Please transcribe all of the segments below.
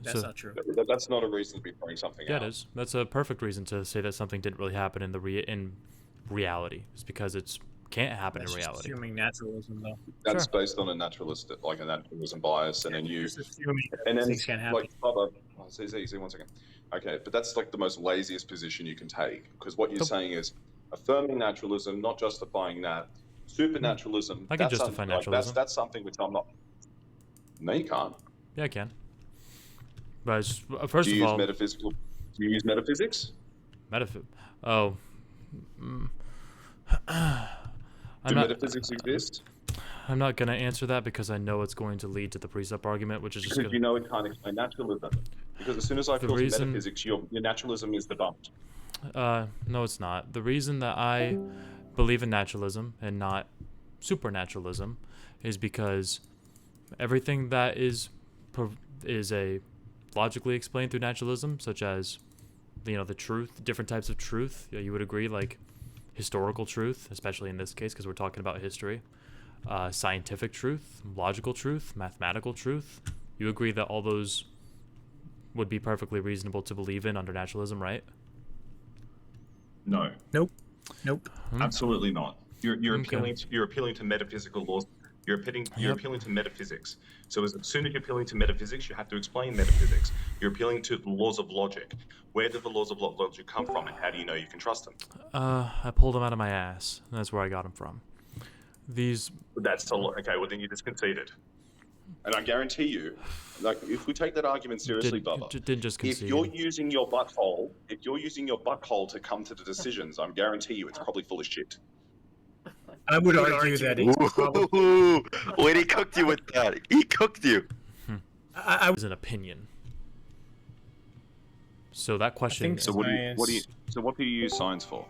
That's So not true. That's not a reason to be throwing something yeah, it out. is. That's a perfect reason to say that something didn't really happen in reality. It's because it's can't happen in That's just reality. assuming naturalism, though. That's Sure. based on a naturalism bias, and then You're you, just assuming and that then things can't happen. like Bubba. Oh, see, 1 second. Okay, but that's like the most laziest position you can take, because what you're Nope. saying is affirming naturalism, not justifying that. Supernaturalism. I can That's justify something like naturalism. that's something which I'm not. No, you can't. Yeah, I can. But first Do you of use all, metaphysical? Do you use metaphysics? metaph. Oh, I'm Do not. metaphysics exist? I'm not gonna answer that because I know it's going to lead to the presup argument, which is just Because gonna. you know it can't explain naturalism. Because as soon as I The filter reason, metaphysics, your naturalism is debunked. no, it's not. The reason that I believe in naturalism and not supernaturalism is because everything that is a logically explained through naturalism, such as the truth, different types of truth. You would agree, like historical truth, especially in this case because we're talking about history, scientific truth, logical truth, mathematical truth. You agree that all those would be perfectly reasonable to believe in under naturalism, right? No, Nope. absolutely not. You're Okay. appealing to metaphysical laws. You're Yep. appealing to metaphysics. So as soon as you're appealing to metaphysics, you have to explain metaphysics. You're appealing to the laws of logic. Where did the laws of logic come from, and how do you know you can trust them? I pulled them out of my ass. That's where I got them from. These. That's okay. Well, then you just conceded. And I guarantee you, like if we take that argument seriously, Bubba, Didn't just if concede. you're using your butthole to come to the decisions, I guarantee you it's probably full of shit. I would argue that it's probably. Ooh, wait, he cooked you with that. He cooked you. I Is an opinion. So that question. think So what do you use science for?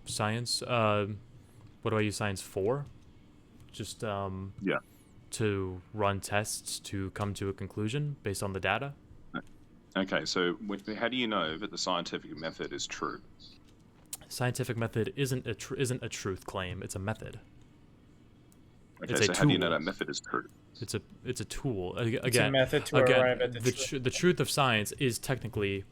Science. What do I use science for? Just Yeah. to run tests to come to a conclusion based on the data. Okay, so how do you know that the scientific method is true? Scientific method isn't a truth claim. It's a method. Okay, It's a so how do you know tool. that method is true? It's a tool. Again, It's a method to arrive at the the truth of science is technically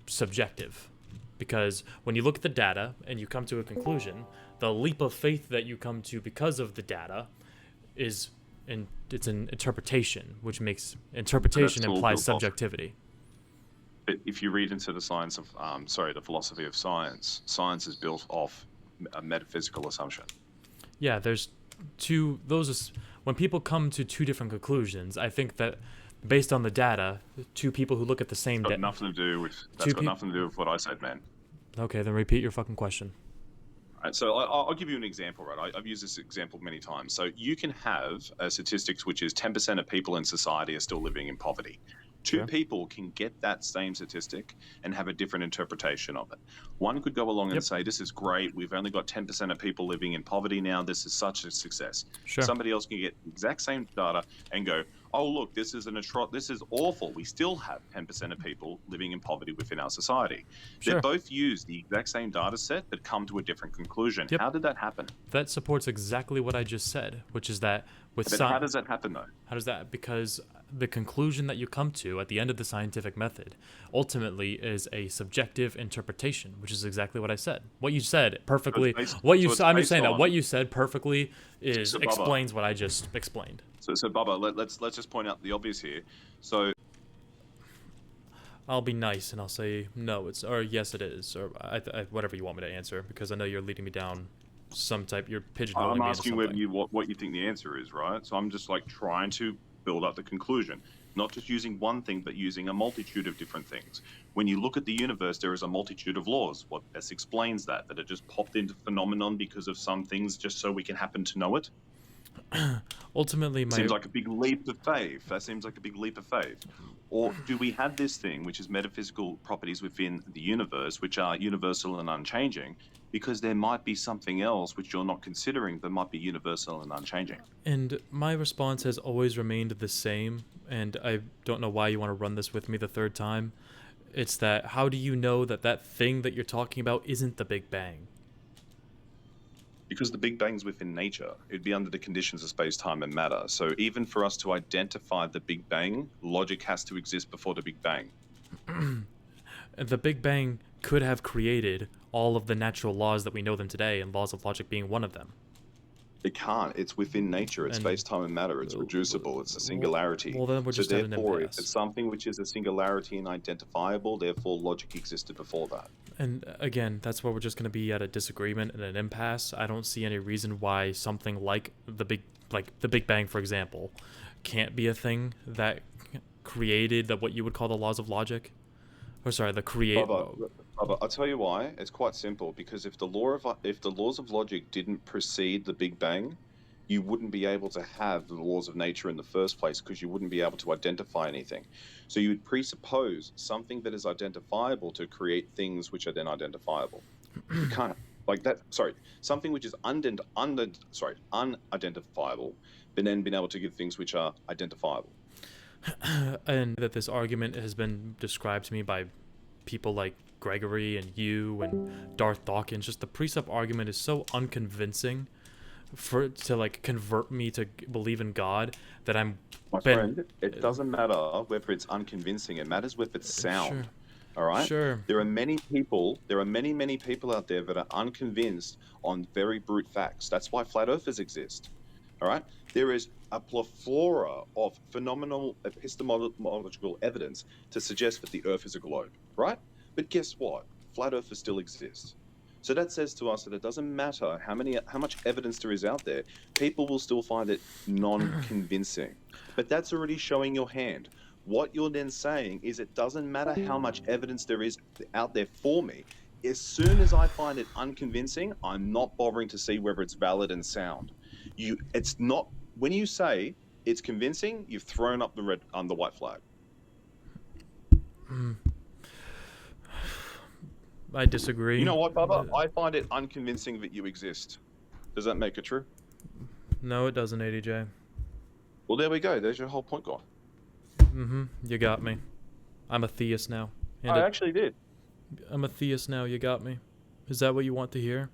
subjective, because when you look at the data and you come to a conclusion, the leap of faith that you come to because of the data is it's an interpretation, which makes interpretation That's all implies built off. subjectivity. But if you read into the science of, the philosophy of science, science is built off a metaphysical assumption. Yeah, there's when people come to two different conclusions, I think that based on the data, two people who look at the same Got data. nothing to do with what I said, man. Okay, then repeat your fucking question. Right, so I'll give you an example, right? I've used this example many times. So you can have statistics which is 10% of people in society are still living in poverty. Two Sure. people can get that same statistic and have a different interpretation of it. One could go along and Yep. say, this is great. We've only got 10% of people living in poverty now. This is such a success. Sure. Somebody else can get the exact same data and go, oh, look, this is awful. We still have 10% of people living in poverty within our society. Sure. They both use the exact same data set but come to a different conclusion. Yep. How did that happen? That supports exactly what I just said, which is that with But how does that happen, though? How does that? Because the conclusion that you come to at the end of the scientific method ultimately is a subjective interpretation, which is exactly what I said. What you said perfectly. I'm just saying that what you said perfectly So, Bubba, explains what I just explained. So Bubba, let's just point out the obvious here. So I'll be nice and I'll say no, or yes, it is, or whatever you want me to answer, because I know you're leading me down you're pigeonholing I'm me into asking whether something. what you think the answer is, right? So I'm just like trying to build up the conclusion, not just using one thing, but using a multitude of different things. When you look at the universe, there is a multitude of laws. What best explains that it just popped into phenomenon because of some things, just so we can happen to know it? Ultimately, Seems like a big leap of faith. That seems like a big leap of faith. Or do we have this thing, which is metaphysical properties within the universe, which are universal and unchanging, because there might be something else which you're not considering that might be universal and unchanging? And my response has always remained the same, and I don't know why you want to run this with me the third time. It's that how do you know that thing that you're talking about isn't the Big Bang? Because the Big Bang's within nature. It'd be under the conditions of space, time, and matter. So even for us to identify the Big Bang, logic has to exist before the Big Bang. The Big Bang could have created all of the natural laws that we know them today, and laws of logic being one of them. It can't. It's within nature. It's And- space, time, and matter. It's reducible. It's a singularity. Well, then we're just so at an therefore, if impasse. it's something which is a singularity and identifiable, therefore logic existed before that. And again, that's where we're just going to be at a disagreement and an impasse. I don't see any reason why something like the Big Bang, for example, can't be a thing that created what you would call the laws of logic. Or sorry, the create. Bubba, I'll tell you why. It's quite simple. Because if the laws of logic didn't precede the Big Bang, you wouldn't be able to have the laws of nature in the first place, because you wouldn't be able to identify anything. So you would presuppose something that is identifiable to create things which are then identifiable. You can't like that. Sorry, something which is unidentifiable, but then being able to give things which are identifiable. And that this argument has been described to me by people like Gregory and you and Darth Dawkins. Just the presup argument is so unconvincing to convert me to believe in God that I'm. My friend, it doesn't matter whether it's unconvincing. It matters whether it's sound. Sure. All right. Sure. There are many people. There are many people out there that are unconvinced on very brute facts. That's why flat earthers exist. All right. There is a plethora of phenomenal epistemological evidence to suggest that the Earth is a globe. Right. But guess what? Flat earthers still exist. So that says to us that it doesn't matter how much evidence there is out there, people will still find it non-convincing. But that's already showing your hand. What you're then saying is it doesn't matter how much evidence there is out there for me. As soon as I find it unconvincing, I'm not bothering to see whether it's valid and sound. It's not when you say it's convincing, you've thrown up the white flag. I disagree. You know what, Bubba? I find it unconvincing that you exist. Does that make it true? No, it doesn't, ADJ. Well, there we go. There's your whole point gone. You got me. I'm a theist now. I actually did. I'm a theist now. You got me. Is that what you want to hear?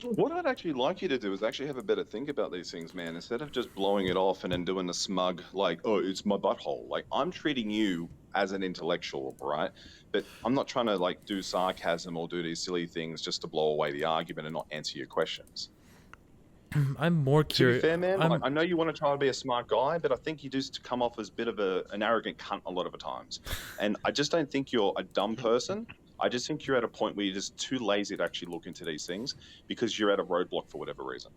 What I'd actually like you to do is actually have a better think about these things, man. Instead of just blowing it off and then doing the smug, like, oh, it's my butthole. Like, I'm treating you as an intellectual, right? But I'm not trying to, do sarcasm or do these silly things just to blow away the argument and not answer your questions. I'm more curious. To be fair, man, I know you want to try to be a smart guy, but I think you just come off as a bit of an arrogant cunt a lot of the times. And I just don't think you're a dumb person. I just think you're at a point where you're just too lazy to actually look into these things because you're at a roadblock for whatever reason.